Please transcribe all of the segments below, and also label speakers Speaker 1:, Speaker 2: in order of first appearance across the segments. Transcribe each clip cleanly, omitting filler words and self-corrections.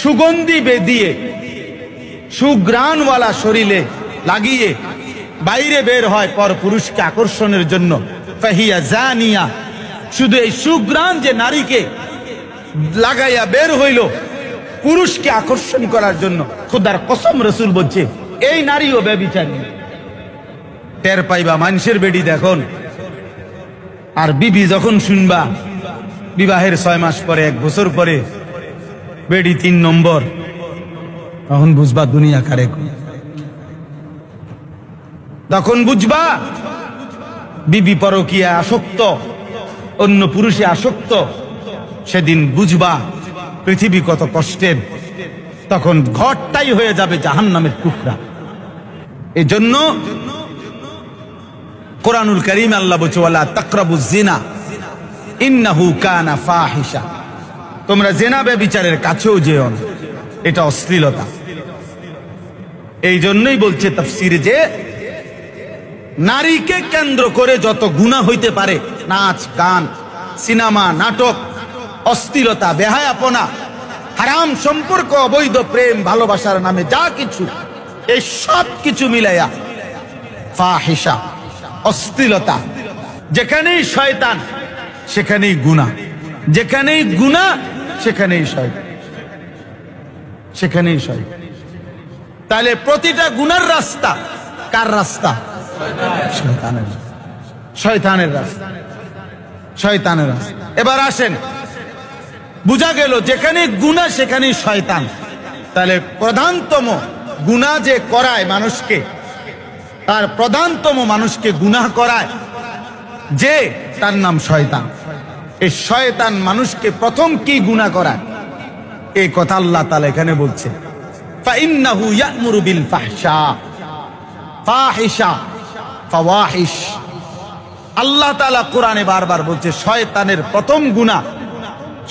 Speaker 1: সুগন্ধি বেদিয়ে সুগ্রাণওয়ালা শরীরে লাগিয়ে বাইরে বের হয় পর পুরুষকে আকর্ষণের জন্য, ফাহিয়া জানিয়া, শুধু এই সুগ্রাণ যে নারীকে লাগাইয়া বের হইল পুরুষকে আকর্ষণ করার জন্য, খোদার কসম রাসূল বলছে এই নারীও ব্যভিচারী। টের পাইবা মানুষের বেডি দেখুন। আর বিবি যখন শুনবা বিবাহের 6 মাস পরে 1 বছর পরে বেডি 3 নম্বর, তখন বুঝবা দুনিয়া কারে, তখন বুঝবা বিবি পরকীয়া আসক্ত, অন্য পুরুষে আসক্ত, সেদিন বুঝবা পৃথিবী কত কষ্টের, তখন ঘরটাই হয়ে যাবে জাহান্নামের টুকরা। এই জন্য কোরআনুল কারীম আল্লাহ বলছে ওয়ালা তাকরাবুজ জিনা ইন্নাহু কানা ফাহিশা, তোমরা জিনা ব্যভিচারের কাছেও যেও না, এটা অশ্লীলতা। এই জন্যই বলছে তাফসীরে যে নারীকে কেন্দ্র করে যত গুনাহ হইতে পারে, নাচ গান সিনেমা নাটক অশ্লীলতা বেহায়াপনা হারাম সম্পর্ক অবৈধ প্রেম ভালোবাসার নামে যা কিছু, এই সব কিছু মিলাইয়া ফাহিশা অশ্লীলতা। যেখানেই শয়তান সেখানেই গুনাহ, যেখানেই গুনাহ সেখানেই শয়তান, সেখানেই শয়তান। তাহলে প্রতিটা গুনার রাস্তা কার রাস্তা? শয়তানের, শয়তানের রাস্তা, শয়তানের রাস্তা। এবার আসেন, বুঝা গেল যেখানে গুনাহ সেখানেই শয়তান। তাহলে প্রধানতম গুনাহ যে করায় মানুষকে, তার প্রধানতম মানুষকে গুনাহ করায় যে, তার নাম শয়তান। এই শয়তান মানুষকে প্রথম কি গুনাহ করায়, এই কথা আল্লাহ তাআলা এখানে বলছে ফাইন্নাহু ইয়া'মুরু বিল ফাহশা, ফাহিশা ফাওয়াহিশ। আল্লাহ তাআলা কোরআনে বারবার বলছে শয়তানের প্রথম গুনাহ,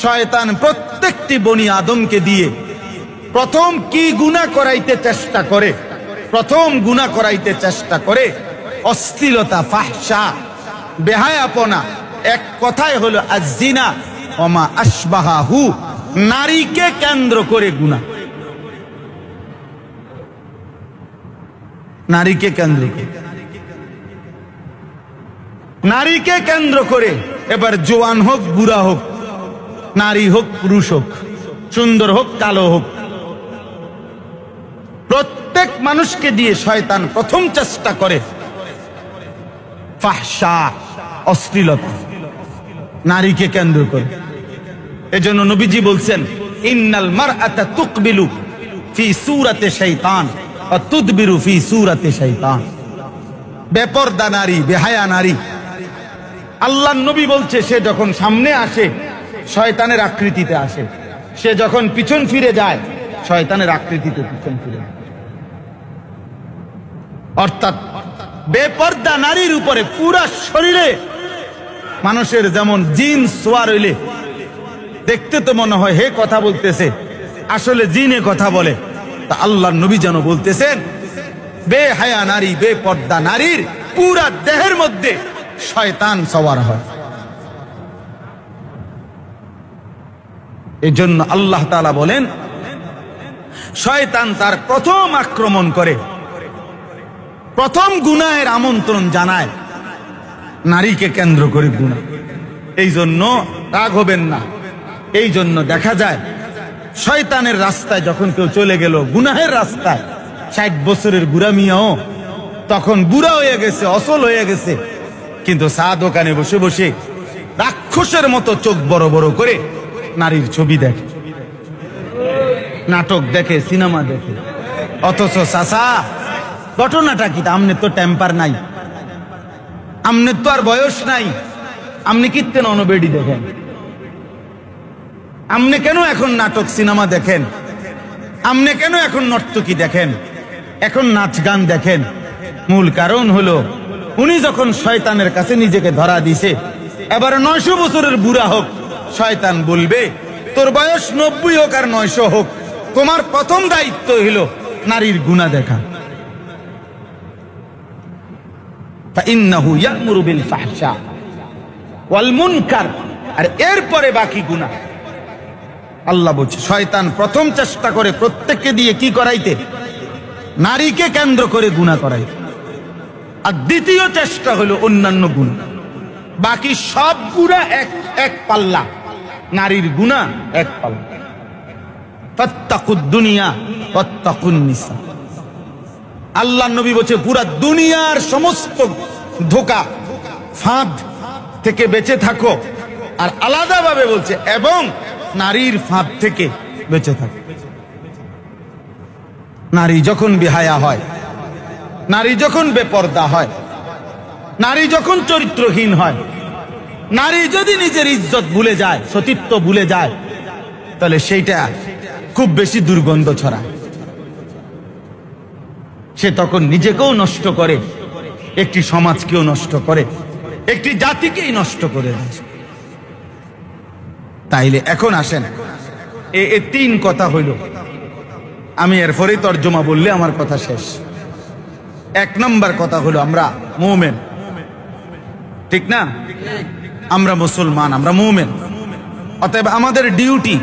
Speaker 1: শয়তান প্রত্যেকটি বনি আদমকে দিয়ে প্রথম কি গুনাহ করাইতে চেষ্টা করে, প্রথম গুনাহ করাইতে চেষ্টা করে অশ্লীলতা, ফাহশা, বেহায়াপনা। এক কথায় হলো আয-যিনা ওয়া মা আশবাহাহু, নারীকে কেন্দ্র করে গুনাহ, নারীকে কেন্দ্র করে, নারীকে কেন্দ্র করে। এবার জওয়ান হোক বুড়া হোক, নারী হোক পুরুষ হোক, সুন্দর হোক কালো হোক, প্রত্যেক মানুষকে দিয়ে শয়তান প্রথম চেষ্টা করে ফাহশা, অশ্লীলতা, নারীকে কেন্দ্র করে। এজন্য নবীজি বলছেন ইন্নাল মারআতা তুকবিলু ফি সূরাতি শাইতান ওয়া তুদবিরু ফি সূরাতি শাইতান। বেপরদা নারী, বেহায়া নারী, আল্লাহর নবী বলছে সে যখন সামনে আসে শয়তানের আকৃতিতে আসে, সে যখন পিছন ফিরে যায় শয়তানের আকৃতিতে পিছন ফিরে। অর্থাৎ বেপরদা নারীর উপরে পুরা শরীরে মানুষের যেমন জিন সোয়ার হইলে দেখতে তো মনে হয় হে কথা বলতেছে, আসলে জিনে কথা বলে। তা আল্লাহর নবী যেন বলতেছেন বেহায়া নারী, বেপরদা নারীর পুরা দেহের মধ্যে শয়তান সওয়ার হয়। এই জন্য আল্লাহ তাআলা বলেন শয়তান তার প্রথম আক্রমণ করে, প্রথম গুনাহের আমন্ত্রণ জানায় নারীকে কেন্দ্র করে গুনাহ। এই জন্য রাগ হবেন না। এই জন্য দেখা যায় শয়তানের রাস্তায় যখন কেউ চলে গেল, গুনাহের রাস্তায়, 60 বছরের বুড়া মিয়াও তখন বুড়া হয়ে গেছে, অসল হয়ে গেছে, কিন্তু চা দোকানে বসে বসে রাক্ষসের মতো চোখ বড় বড় করে নারীর ছবি দেখে, নাটক দেখে, সিনেমা দেখে। অথচ চাচা ঘটনাটা কি? আমনে তো টেম্পার নাই, আমনে তো আর বয়স নাই, আপনি কিত্তেন অনবেডি দেখেন, আপনি কেন এখন নাটক সিনেমা দেখেন, আপনি কেন এখন নর্তকী দেখেন, এখন নাচ গান দেখেন? মূল কারণ হলো উনি যখন শয়তানের কাছে নিজেকে ধরা দিছে, এবার 900 বছরের বুড়া হোক, শয়তান বলবে তোর বয়স 90 হোক আর 900 হোক, তোমার প্রথম দায়িত্ব হলো নারীর গুনাহ দেখা। ফাইন্নাহু ইয়া'মুরু বিল ফাহশা ওয়াল মুনকার, আর এরপরে বাকি গুনাহ। আল্লাহ বলছে শয়তান প্রথম চেষ্টা করে প্রত্যেককে দিয়ে কি করাইতে, নারীকে কেন্দ্র করে গুনাহ করাইতে। আর দ্বিতীয় চেষ্টা হলো অন্যান্য গুনাহ, বাকি সব গুনাহ এক পাল্লা, নারীর গুনাহ এক পাল্লা। ফাত্তাকুদ দুনিয়া ওয়াত্তাকুন নিসা। আল্লাহ নবী বলছে পুরা দুনিয়ার সমস্ত ধোঁকা ফাঁদ থেকে বেঁচে থাকো, আর আলাদাভাবে বলছে এবং নারীর ফাঁদ থেকে বেঁচে থাকো। নারী যখন বেহায়া হয়, নারী যখন বেপর্দা হয়, নারী যখন চরিত্রহীন হয়, নারী যদি নিজের ইজ্জত ভুলে যায়, সতীত্ব ভুলে যায়, তাহলে সেইটা খুব বেশি দুর্গন্ধ ছড়ায়। সে তখন নিজেকেও নষ্ট করে, একটি সমাজকেও নষ্ট করে, একটি জাতিকেই নষ্ট করে দেয়। তাইলে এখন আসেন, এ তিন কথা হইল, আমি এরপরে তর্জমা বললে আমার কথা শেষ। এক নম্বর কথা হলো আমরা মুমিন, ঠিক না? আমরা মুসলমান, আমরা মুমিন, অতএব আমাদের ডিউটি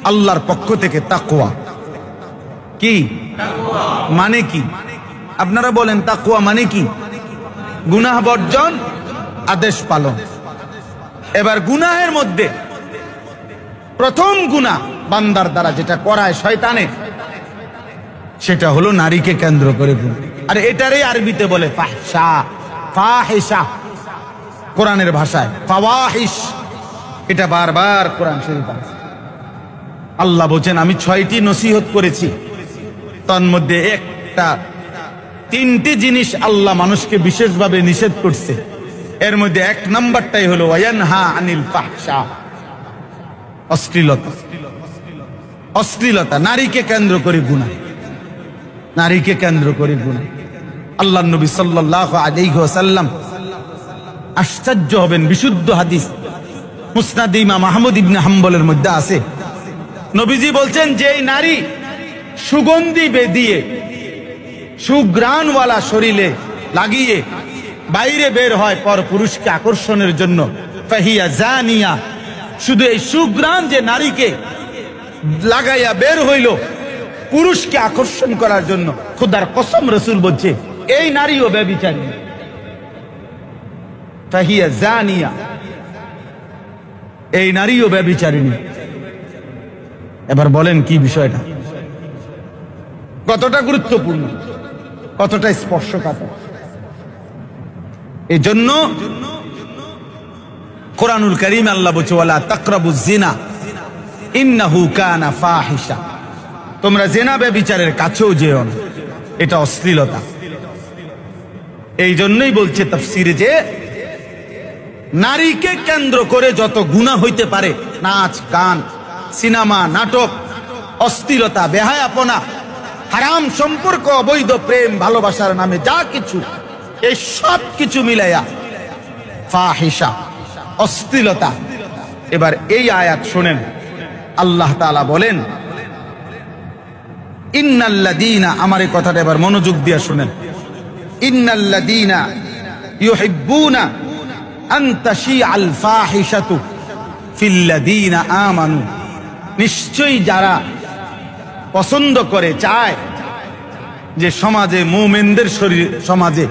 Speaker 1: আল্লাহর পক্ষ থেকে তাকওয়া। কি মানে কি? আপনারা বলেন তাকওয়া মানে কি? গুনাহ বর্জন, আদেশ পালন। এবার গুনাহের মধ্যে প্রথম গুনাহ বান্দার দ্বারা যেটা করায় শয়তানে, সেটা হলো নারীকে কেন্দ্র করে গুনাহ। আর এটারই আরবিতে বলে ফাহশা, ফাহিশা, কোরআনের ভাষায় ফাওয়াহিশ। এটা বারবার কোরআন শরীফে আছে। আল্লাহ বলেন আমি 6টি নসিহত করেছি, তার মধ্যে তিনটি জিনিস আল্লাহ মানুষকে বিশেষভাবে নিষেধ করছে। এর মধ্যে এক নাম্বারটাই হলো ওয়ায়ানহা আনিল ফাহশা, অশ্লীলতা। অশ্লীলতা, নারীকে কেন্দ্র করে গুনাহ, নারীকে কেন্দ্র করে গুনাহ। আল্লাহর নবী সাল্লাল্লাহু আলাইহি ওয়াসাল্লাম, আশ্চর্য হবেন, বিশুদ্ধ হাদিস মুসনাদ ইমাম আহমদ ইবনে হাম্বলের মধ্যে আছে, নবীজি বলছেন যে নারী সুগন্ধি বেদিয়ে সুঘ্রাণওয়ালা শরীরে লাগিয়ে বাইরে বের হয় পর পুরুষকে আকর্ষণের জন্য, ফাহিয়া জানিয়া, শুধু এই সুঘ্রাণ যে নারীকে লাগাইয়া বের হইল পুরুষকে আকর্ষণ করার জন্য, খোদার কসম রাসূল বলছে এই নারীও ব্যভিচারী, ফাহিয়া জানিয়া, এই নারীও ব্যভিচারিণী। এবার বলেন কি বিষয়টা কতটা গুরুত্বপূর্ণ, কতটা স্পর্শকাতর। এই জন্য কোরআনুল কারীম আল্লাহ বলছে ওয়ালা তাকরাবুজ জিনা ইন্নাহু কানা ফাহিশা, তোমরা জিনা ব্যভিচারের কাছেও যেও না, এটা অশ্লীলতা। এই জন্যই বলছে তাফসীরে যে নারীকে কেন্দ্র করে যত গুনাহ হইতে পারে, নাচ গান, সিনেমা, নাটক, অশ্লীলতা, বেহায়াপনা, হারাম সম্পর্ক, অবৈধ প্রেম ভালোবাসার নামে যা কিছু, এই সব কিছু মিলাইয়া ফাহিশা, অশ্লীলতা। এবার এই আয়াত শুনেন, আল্লাহ তাআলা বলেন ইন্নাল্লাযীনা, আমার এই কথাটা এবার মনোযোগ দিয়ে শুনেন, ইন্নাল্লাযীনা ইউহিব্বুনা আন তাশিআল ফাহিশাতু ফিল্লাযীনা আমানু, নিশ্চয়ই যারা পছন্দ করে, চায় যে সমাজে, মুমিনদের সমাজে